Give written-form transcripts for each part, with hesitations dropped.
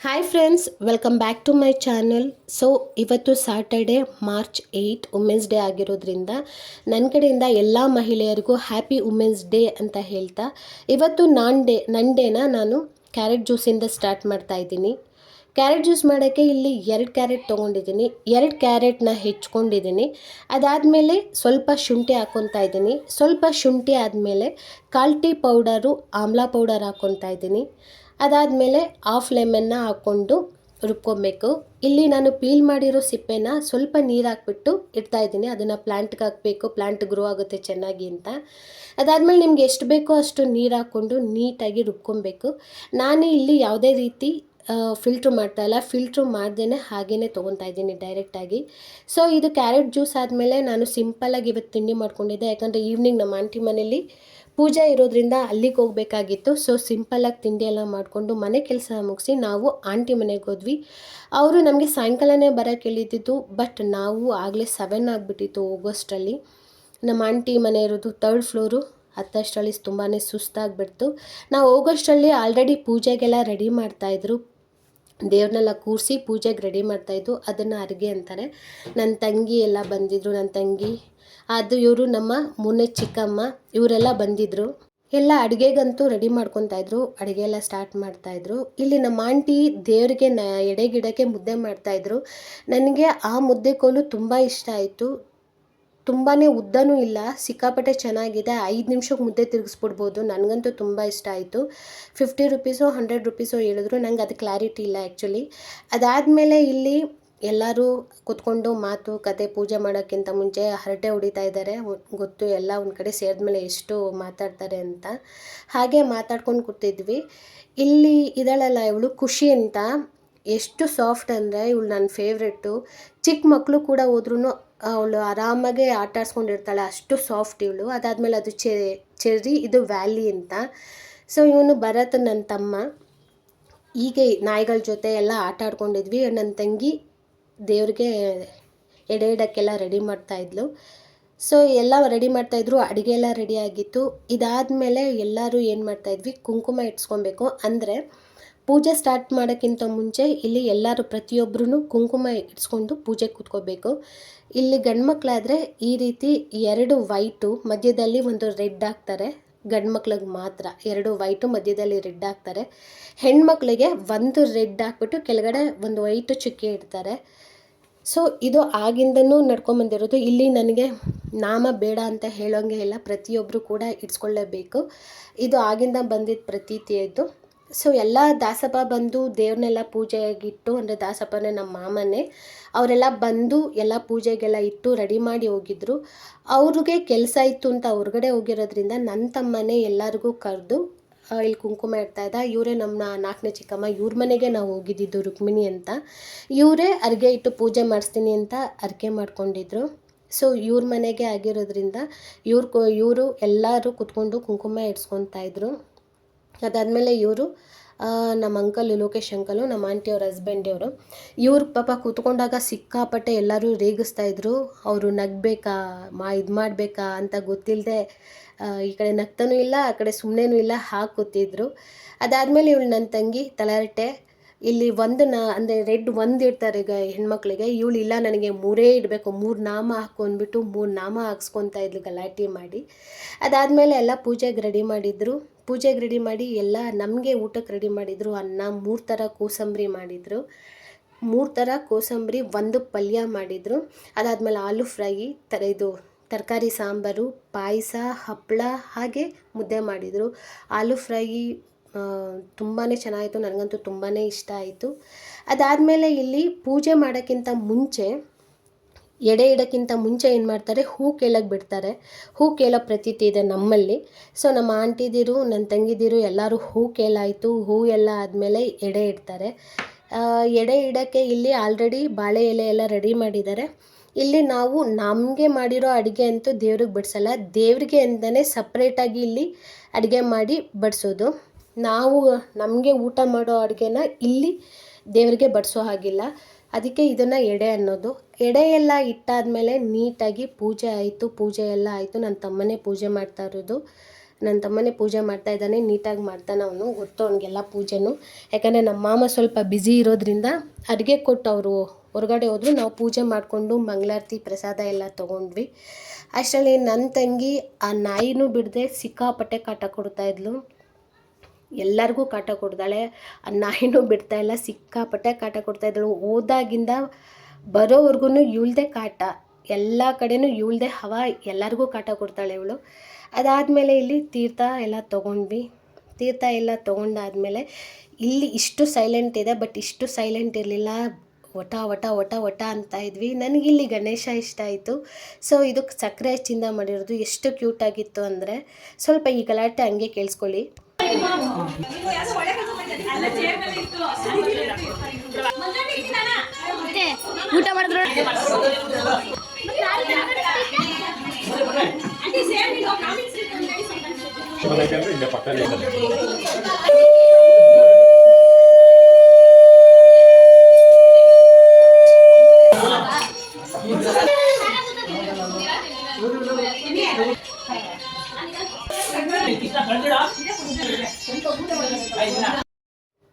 Hi friends, welcome back to my channel. So ಇವತ್ತು Saturday March 8 women's day ಆಗಿರೋದ್ರಿಂದ ನನ್ನ ಕಡೆಯಿಂದ ಎಲ್ಲ ಮಹಿಳೆಯರಿಗೂ ಹ್ಯಾಪಿ ವುಮೆನ್ಸ್ ಡೇ ಅಂತ ಹೇಳ್ತಾ ಇವತ್ತು ನನ್ನ ಡೇನ ನಾನು ಕ್ಯಾರೆಟ್ ಜ್ಯೂಸಿಂದ ಸ್ಟಾರ್ಟ್ ಮಾಡ್ತಾ ಇದ್ದೀನಿ. ಕ್ಯಾರೆಟ್ ಜ್ಯೂಸ್ ಮಾಡೋಕ್ಕೆ ಇಲ್ಲಿ 2 ಕ್ಯಾರೆಟ್ ತೊಗೊಂಡಿದ್ದೀನಿ. 2 ಕ್ಯಾರೆಟ್ನ ಹೆಚ್ಕೊಂಡಿದ್ದೀನಿ. ಅದಾದಮೇಲೆ ಸ್ವಲ್ಪ ಶುಂಠಿ ಹಾಕ್ಕೊತಾ ಇದ್ದೀನಿ. ಸ್ವಲ್ಪ ಶುಂಠಿ ಆದಮೇಲೆ 1/4 ಟೀ ಪೌಡರು ಆಮ್ಲ ಪೌಡರ್ ಹಾಕ್ಕೊತಾ ಇದ್ದೀನಿ. ಅದಾದಮೇಲೆ ಹಾಫ್ ಲೆಮನ್ನ ಹಾಕ್ಕೊಂಡು ರುಬ್ಕೊಬೇಕು. ಇಲ್ಲಿ ನಾನು ಪೀಲ್ ಮಾಡಿರೋ ಸಿಪ್ಪೆನ ಸ್ವಲ್ಪ ನೀರು ಹಾಕ್ಬಿಟ್ಟು ಇಡ್ತಾಯಿದ್ದೀನಿ. ಅದನ್ನು ಪ್ಲ್ಯಾಂಟ್ಗೆ ಹಾಕಬೇಕು, ಪ್ಲ್ಯಾಂಟ್ ಗ್ರೋ ಆಗುತ್ತೆ ಚೆನ್ನಾಗಿ ಅಂತ. ಅದಾದಮೇಲೆ ನಿಮ್ಗೆ ಎಷ್ಟು ಬೇಕೋ ಅಷ್ಟು ನೀರು ಹಾಕ್ಕೊಂಡು ನೀಟಾಗಿ ರುಬ್ಕೊಬೇಕು. ನಾನು ಇಲ್ಲಿ ಯಾವುದೇ ರೀತಿ ಫಿಲ್ಟ್ರ್ ಮಾಡ್ತಾಯಿಲ್ಲ, ಫಿಲ್ಟ್ರು ಮಾಡ್ದೇ ಹಾಗೇ ತೊಗೊತಾ ಇದ್ದೀನಿ ಡೈರೆಕ್ಟಾಗಿ. ಸೊ ಇದು ಕ್ಯಾರೆಟ್ ಜ್ಯೂಸ್ ಆದಮೇಲೆ ನಾನು ಸಿಂಪಲ್ಲಾಗಿ ಇವತ್ತು ತಿಂಡಿ ಮಾಡ್ಕೊಂಡಿದ್ದೆ. ಯಾಕಂದರೆ ಈವ್ನಿಂಗ್ ನಮ್ಮ ಆಂಟಿ ಮನೇಲಿ ಪೂಜೆ ಇರೋದ್ರಿಂದ ಅಲ್ಲಿಗೆ ಹೋಗಬೇಕಾಗಿತ್ತು. ಸೊ ಸಿಂಪಲ್ಲಾಗಿ ತಿಂಡಿ ಎಲ್ಲ ಮಾಡಿಕೊಂಡು ಮನೆ ಕೆಲಸ ಮುಗಿಸಿ ನಾವು ಆಂಟಿ ಮನೆಗೆ ಹೋದ್ವಿ. ಅವರು ನಮಗೆ ಸಾಯಂಕಾಲನೇ ಬರೋಕ್ಕೆ ಹೇಳಿದ್ದು, ಬಟ್ ನಾವು ಆಗಲೇ 7 ಆಗಿಬಿಟ್ಟಿತ್ತು ಹೋಗೋಷ್ಟರಲ್ಲಿ. ನಮ್ಮ ಆಂಟಿ ಮನೆ ಇರೋದು 3rd ಫ್ಲೋರು. ಹತ್ತಷ್ಟರಲ್ಲಿ ತುಂಬಾ ಸುಸ್ತಾಗಿಬಿಡ್ತು. ನಾವು ಹೋಗೋಷ್ಟರಲ್ಲಿ ಆಲ್ರೆಡಿ ಪೂಜೆಗೆಲ್ಲ ರೆಡಿ ಮಾಡ್ತಾಯಿದ್ರು. ದೇವ್ರನ್ನೆಲ್ಲ ಕೂರಿಸಿ ಪೂಜೆಗೆ ರೆಡಿ ಮಾಡ್ತಾಯಿದ್ದು. ಅದನ್ನು ಅಡುಗೆ ಅಂತಾರೆ. ನನ್ನ ತಂಗಿ ಎಲ್ಲ ಬಂದಿದ್ದರು. ನನ್ನ ತಂಗಿ ಅದು ಇವರು ನಮ್ಮ ಮೂರನೇ ಚಿಕ್ಕಮ್ಮ ಇವರೆಲ್ಲ ಬಂದಿದ್ದರು. ಎಲ್ಲ ಅಡುಗೆಗಂತೂ ರೆಡಿ ಮಾಡ್ಕೊತಾಯಿದ್ರು. ಅಡುಗೆ ಎಲ್ಲ ಸ್ಟಾರ್ಟ್ ಮಾಡ್ತಾಯಿದ್ರು. ಇಲ್ಲಿ ನಮ್ಮ ಆಂಟಿ ದೇವರಿಗೆ ಎಡೆಗಿಡಕ್ಕೆ ಮುದ್ದೆ ಮಾಡ್ತಾಯಿದ್ರು. ನನಗೆ ಆ ಮುದ್ದೆ ಕೋಲು ತುಂಬ ಇಷ್ಟ ಆಯಿತು. ತುಂಬಾ ಉದ್ದನೂ ಇಲ್ಲ, ಸಿಕ್ಕಾಪಟ್ಟೆ ಚೆನ್ನಾಗಿದೆ. 5 ನಿಮಿಷಕ್ಕೆ ಮುದ್ದೆ ತಿರುಗಿಸ್ಬಿಡ್ಬೋದು. ನನಗಂತೂ ತುಂಬ ಇಷ್ಟ ಆಯಿತು. 50 ರುಪೀಸೋ 100 ರುಪೀಸೋ ಹೇಳಿದ್ರು. ನಂಗೆ ಅದು ಕ್ಲಾರಿಟಿ ಇಲ್ಲ ಆ್ಯಕ್ಚುಲಿ. ಅದಾದಮೇಲೆ ಇಲ್ಲಿ ಎಲ್ಲರೂ ಕೂತ್ಕೊಂಡು ಮಾತು ಕತೆ ಪೂಜೆ ಮಾಡೋಕ್ಕಿಂತ ಮುಂಚೆ ಹರಟೆ ಹೊಡಿತಾ ಇದ್ದಾರೆ. ಗೊತ್ತು, ಎಲ್ಲ ಒಂದು ಕಡೆ ಸೇರಿದ್ಮೇಲೆ ಎಷ್ಟು ಮಾತಾಡ್ತಾರೆ ಅಂತ. ಹಾಗೆ ಮಾತಾಡ್ಕೊಂಡು ಕೂತಿದ್ವಿ. ಇಲ್ಲಿ ಇದಳಲ್ಲ ಇವಳು ಖುಷಿ ಅಂತ, ಎಷ್ಟು ಸಾಫ್ಟ್ ಅಂದರೆ ಇವಳು ನನ್ನ ಫೇವ್ರೆಟ್ಟು. ಚಿಕ್ಕ ಮಕ್ಕಳು ಕೂಡ ಹೋದ್ರೂ ಅವಳು ಆರಾಮಾಗೆ ಆಟ ಆಡ್ಸ್ಕೊಂಡಿರ್ತಾಳೆ, ಅಷ್ಟು ಸಾಫ್ಟ್ ಇವಳು. ಅದಾದಮೇಲೆ ಅದು ಚೆರ್ರಿ, ಇದು ವ್ಯಾಲಿ ಅಂತ. ಸೊ ಇವನು ಭರತ್ ನನ್ನ ತಮ್ಮ. ಹೀಗೆ ನಾಯಿಗಳ ಜೊತೆ ಎಲ್ಲ ಆಟ ಆಡ್ಕೊಂಡಿದ್ವಿ. ನನ್ನ ತಂಗಿ ದೇವ್ರಿಗೆ ಎಡೆ ಇಡೋಕ್ಕೆಲ್ಲ ರೆಡಿ ಮಾಡ್ತಾಯಿದ್ಲು. ಸೊ ಎಲ್ಲ ರೆಡಿ ಮಾಡ್ತಾಯಿದ್ರು. ಅಡುಗೆ ಎಲ್ಲ ರೆಡಿ ಆಗಿತ್ತು. ಇದಾದಮೇಲೆ ಎಲ್ಲರೂ ಏನು ಮಾಡ್ತಾಯಿದ್ವಿ, ಕುಂಕುಮ ಇಟ್ಸ್ಕೊಬೇಕು. ಅಂದರೆ ಪೂಜೆ ಸ್ಟಾರ್ಟ್ ಮಾಡೋಕ್ಕಿಂತ ಮುಂಚೆ ಇಲ್ಲಿ ಎಲ್ಲರೂ ಪ್ರತಿಯೊಬ್ಬರೂ ಕುಂಕುಮ ಇಟ್ಸ್ಕೊಂಡು ಪೂಜೆ ಕೂತ್ಕೋಬೇಕು. ಇಲ್ಲಿ ಗಂಡು ಮಕ್ಕಳಾದರೆ ಈ ರೀತಿ 2 ವೈಟು ಮಧ್ಯದಲ್ಲಿ ಒಂದು ರೆಡ್ ಹಾಕ್ತಾರೆ. ಗಂಡು ಮಕ್ಳಿಗೆ ಮಾತ್ರ 2 ವೈಟು ಮಧ್ಯದಲ್ಲಿ ರೆಡ್ ಹಾಕ್ತಾರೆ. ಹೆಣ್ಮಕ್ಳಿಗೆ 1 ರೆಡ್ ಹಾಕ್ಬಿಟ್ಟು ಕೆಳಗಡೆ ಒಂದು ವೈಟು ಚುಕ್ಕಿ ಇಡ್ತಾರೆ. ಸೊ ಇದು ಆಗಿಂದನೂ ನಡ್ಕೊಂಬಂದಿರೋದು. ಇಲ್ಲಿ ನನಗೆ ನಾಮ ಬೇಡ ಅಂತ ಹೇಳೋಂಗೆ ಇಲ್ಲ, ಪ್ರತಿಯೊಬ್ಬರು ಕೂಡ ಇಟ್ಸ್ಕೊಳ್ಳೇಬೇಕು. ಇದು ಆಗಿಂದ ಬಂದಿದ್ದ ಪ್ರತೀತಿ ಇದು. ಸೊ ಎಲ್ಲ ದಾಸಪ್ಪ ಬಂದು ದೇವ್ರನ್ನೆಲ್ಲ ಪೂಜೆಗಿಟ್ಟು, ಅಂದರೆ ದಾಸಪ್ಪನೇ ನಮ್ಮ ಮಾಮನೇ, ಅವರೆಲ್ಲ ಬಂದು ಎಲ್ಲ ಪೂಜೆಗೆಲ್ಲ ಇಟ್ಟು ರೆಡಿ ಮಾಡಿ ಹೋಗಿದ್ರು. ಅವ್ರಿಗೆ ಕೆಲಸ ಇತ್ತು ಅಂತ ಹೊರಗಡೆ ಹೋಗಿರೋದ್ರಿಂದ ನನ್ನ ತಮ್ಮನೇ ಎಲ್ಲರಿಗೂ ಕರೆದು ಇಲ್ಲಿ ಕುಂಕುಮ ಇಡ್ತಾಯಿದ್ದ. ಇವರೇ ನಮ್ಮ 4ನೇ ಚಿಕ್ಕಮ್ಮ. ಇವ್ರ ಮನೆಗೆ ನಾವು ಹೋಗಿದ್ದಿದ್ದು, ರುಕ್ಮಿಣಿ ಅಂತ. ಇವರೇ ಅರ್ಗೆ ಇಟ್ಟು ಪೂಜೆ ಮಾಡಿಸ್ತೀನಿ ಅಂತ ಅರ್ಕೆ ಮಾಡ್ಕೊಂಡಿದ್ರು. ಸೊ ಇವ್ರ ಮನೆಗೆ ಆಗಿರೋದ್ರಿಂದ ಇವರು ಎಲ್ಲರೂ ಕುತ್ಕೊಂಡು ಕುಂಕುಮ ಇಡ್ಸ್ಕೊತಾಯಿದ್ರು. ಅದಾದಮೇಲೆ ಇವರು ನಮ್ಮ ಅಂಕಲ್ ಲೋಕೇಶ್ ಅಂಕಲು, ನಮ್ಮ ಆಂಟಿಯವ್ರ ಹಸ್ಬೆಂಡಿಯವರು. ಇವ್ರು ಪಾಪ ಕೂತ್ಕೊಂಡಾಗ ಸಿಕ್ಕಾಪಟ್ಟೆ ಎಲ್ಲರೂ ರೇಗಿಸ್ತಾಯಿದ್ರು. ಅವರು ನಗಬೇಕಾ ಇದು ಮಾಡಬೇಕಾ ಅಂತ ಗೊತ್ತಿಲ್ಲದೆ ಈ ಕಡೆ ನಗ್ತಾನೂ ಇಲ್ಲ, ಆ ಕಡೆ ಸುಮ್ಮನೆನೂ ಇಲ್ಲ, ಹಾಗೆ ಕೂತಿದ್ರು. ಅದಾದಮೇಲೆ ಇವಳು ನನ್ನ ತಂಗಿ ತಲರಟೆ. ಇಲ್ಲಿ ಅಂದರೆ ರೆಡ್ 1 ಇಡ್ತಾರೆ ಈಗ ಹೆಣ್ಮಕ್ಳಿಗೆ. ಇವಳು ಇಲ್ಲ, ನನಗೆ 3 ಇಡಬೇಕು, 3 ನಾಮ ಹಾಕ್ಕೊಂಡ್ಬಿಟ್ಟು 3 ನಾಮ ಹಾಕ್ಸ್ಕೊತಾ ಇದ್ಲು ಗಲಾಟೆ ಮಾಡಿ. ಅದಾದಮೇಲೆ ಎಲ್ಲ ಪೂಜೆಗೆ ರೆಡಿ ಮಾಡಿದ್ರು. ಪೂಜೆಗೆ ರೆಡಿ ಮಾಡಿ ಎಲ್ಲ ನಮಗೆ ಊಟಕ್ಕೆ ರೆಡಿ ಮಾಡಿದರು. ಅನ್ನ 3 ಥರ ಕೋಸಂಬರಿ ಮಾಡಿದರು. 3 ಥರ ಕೋಸಂಬರಿ, 1 ಪಲ್ಯ ಮಾಡಿದರು. ಅದಾದಮೇಲೆ ಆಲೂ ಫ್ರೈ, ಇದು ತರಕಾರಿ ಸಾಂಬಾರು, ಪಾಯಸ, ಹಪ್ಪಳ, ಹಾಗೆ ಮುದ್ದೆ ಮಾಡಿದರು. ಆಲೂ ಫ್ರೈ ತುಂಬಾ ಚೆನ್ನಾಗಿತ್ತು. ನನಗಂತೂ ತುಂಬಾ ಇಷ್ಟ ಆಯಿತು. ಅದಾದಮೇಲೆ ಇಲ್ಲಿ ಪೂಜೆ ಮಾಡೋಕ್ಕಿಂತ ಮುಂಚೆ, ಎಡೆ ಇಡೋಕ್ಕಿಂತ ಮುಂಚೆ ಏನು ಮಾಡ್ತಾರೆ, ಹೂ ಕೇಳಕ್ಕೆ ಬಿಡ್ತಾರೆ. ಹೂ ಕೇಳೋ ಪ್ರತೀತಿ ಇದೆ ನಮ್ಮಲ್ಲಿ. ಸೊ ನಮ್ಮ ಆಂಟಿದಿರು, ನನ್ನ ತಂಗಿದಿರು ಎಲ್ಲರೂ ಹೂ ಕೇಳಾಯಿತು. ಹೂ ಎಲ್ಲ ಆದಮೇಲೆ ಎಡೆ ಇಡ್ತಾರೆ. ಎಡೆ ಇಡೋಕ್ಕೆ ಇಲ್ಲಿ ಆಲ್ರೆಡಿ ಬಾಳೆ ಎಲೆ ಎಲ್ಲ ರೆಡಿ ಮಾಡಿದ್ದಾರೆ. ಇಲ್ಲಿ ನಾವು ನಮಗೆ ಮಾಡಿರೋ ಅಡುಗೆ ಅಂತೂ ದೇವ್ರಿಗೆ ಬಡಿಸಲ್ಲ. ದೇವರಿಗೆ ಅಂತಲೇ ಸಪ್ರೇಟಾಗಿ ಇಲ್ಲಿ ಅಡುಗೆ ಮಾಡಿ ಬಡಿಸೋದು. ನಾವು ನಮಗೆ ಊಟ ಮಾಡೋ ಅಡುಗೆನ ಇಲ್ಲಿ ದೇವರಿಗೆ ಬಡಿಸೋ ಹಾಗಿಲ್ಲ. ಅದಕ್ಕೆ ಇದನ್ನು ಎಡೆ ಅನ್ನೋದು. ಎಡೆ ಎಲ್ಲ ಇಟ್ಟಾದಮೇಲೆ ನೀಟಾಗಿ ಪೂಜೆ ಆಯಿತು. ಪೂಜೆ ಎಲ್ಲ ಆಯಿತು. ನನ್ನ ತಮ್ಮನೇ ಪೂಜೆ ಮಾಡ್ತಾ ಇರೋದು. ನನ್ನ ತಮ್ಮನೇ ಪೂಜೆ ಮಾಡ್ತಾ ಇದ್ದಾನೆ, ನೀಟಾಗಿ ಮಾಡ್ತಾನೆ ಅವನು, ಗೊತ್ತು ಅವನಿಗೆಲ್ಲ ಪೂಜೆನೂ. ಯಾಕಂದರೆ ನಮ್ಮ ಮಾಮ ಸ್ವಲ್ಪ ಬ್ಯುಸಿ ಇರೋದ್ರಿಂದ ಅಡುಗೆ ಕೊಟ್ಟು ಅವರು ಹೊರಗಡೆ ಹೋದ್ರು, ನಾವು ಪೂಜೆ ಮಾಡಿಕೊಂಡು ಮಂಗಳಾರತಿ ಪ್ರಸಾದ ಎಲ್ಲ ತೊಗೊಂಡ್ವಿ. ಅಷ್ಟರಲ್ಲಿ ನನ್ನ ತಂಗಿ ಆ ನಾಯಿನೂ ಬಿಡದೆ ಸಿಕ್ಕಾಪಟ್ಟೆ ಕಾಟ ಕೊಡ್ತಾಯಿದ್ಲು. ಎಲ್ಲರಿಗೂ ಕಾಟ ಕೊಡ್ತಾಳೆ, ಆ ನಾಯಿನೂ ಬಿಡ್ತಾಯಿಲ್ಲ, ಸಿಕ್ಕಾಪಟ್ಟೆ ಕಾಟ ಕೊಡ್ತಾಯಿದ್ದಳು. ಹೋದಾಗಿಂದ ಬರೋವರೆಗೂ ಇವಳದೇ ಕಾಟ, ಎಲ್ಲ ಕಡೆನೂ ಇವಳದೇ ಹವಾ, ಎಲ್ಲರಿಗೂ ಕಾಟ ಕೊಡ್ತಾಳೆ ಇವಳು. ಅದಾದಮೇಲೆ ಇಲ್ಲಿ ತೀರ್ಥ ಎಲ್ಲ ತೊಗೊಂಡ್ವಿ. ತೀರ್ಥ ಎಲ್ಲ ತೊಗೊಂಡಾದ್ಮೇಲೆ ಇಲ್ಲಿ ಇಷ್ಟು ಸೈಲೆಂಟ್ ಇದೆ, ಬಟ್ ಇಷ್ಟು ಸೈಲೆಂಟ್ ಇರಲಿಲ್ಲ, ಒಟ ಒಟ ಒಟ ಒಟ ಅಂತ ಇದ್ವಿ. ನನಗಿಲ್ಲಿ ಗಣೇಶ ಇಷ್ಟ ಆಯಿತು. ಸೊ ಇದು ಸಕ್ಕರೆ ಹಚ್ಚಿಂದ ಮಾಡಿರೋದು, ಎಷ್ಟು ಕ್ಯೂಟಾಗಿತ್ತು ಅಂದರೆ. ಸ್ವಲ್ಪ ಈ ಗಲಾಟೆ ಹಂಗೆ ಕೇಳಿಸ್ಕೊಳ್ಳಿ. ಊಟ ಮಾಡಿದ್ರು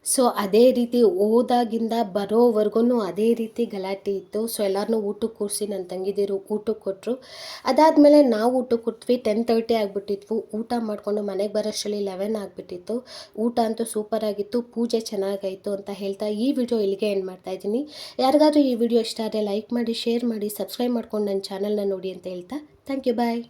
ಸೊ ಅದೇ ರೀತಿ ಹೋದಾಗಿಂದ ಬರೋವರೆಗೂ ಅದೇ ರೀತಿ ಗಲಾಟೆ ಇತ್ತು. ಸೊ ಎಲ್ಲರನ್ನೂ ಊಟಕ್ಕೆ ಕೂರಿಸಿ ನನ್ನ ತಂಗಿದಿರು ಊಟಕ್ಕೆ ಕೊಟ್ಟರು. ಅದಾದಮೇಲೆ ನಾವು ಊಟಕ್ಕೆ ಕೊಟ್ವಿ. 10:30 ಆಗಿಬಿಟ್ಟಿದ್ವು. ಊಟ ಮಾಡಿಕೊಂಡು ಮನೆಗೆ ಬರೋಷ್ಟರಲ್ಲಿ 11 ಆಗಿಬಿಟ್ಟಿತ್ತು. ಊಟ ಅಂತೂ ಸೂಪರಾಗಿತ್ತು, ಪೂಜೆ ಚೆನ್ನಾಗಾಯಿತು ಅಂತ ಹೇಳ್ತಾ ಈ ವಿಡಿಯೋ ಇಲ್ಲಿಗೆ ಎಂಡ್ ಮಾಡ್ತಾಯಿದ್ದೀನಿ. ಯಾರಿಗಾದ್ರೂ ಈ ವಿಡಿಯೋ ಇಷ್ಟ ಆದರೆ ಲೈಕ್ ಮಾಡಿ, ಶೇರ್ ಮಾಡಿ, ಸಬ್ಸ್ಕ್ರೈಬ್ ಮಾಡ್ಕೊಂಡು ನನ್ನ ಚಾನಲ್ನ ನೋಡಿ ಅಂತ ಹೇಳ್ತಾ ಥ್ಯಾಂಕ್ ಯು, ಬಾಯ್.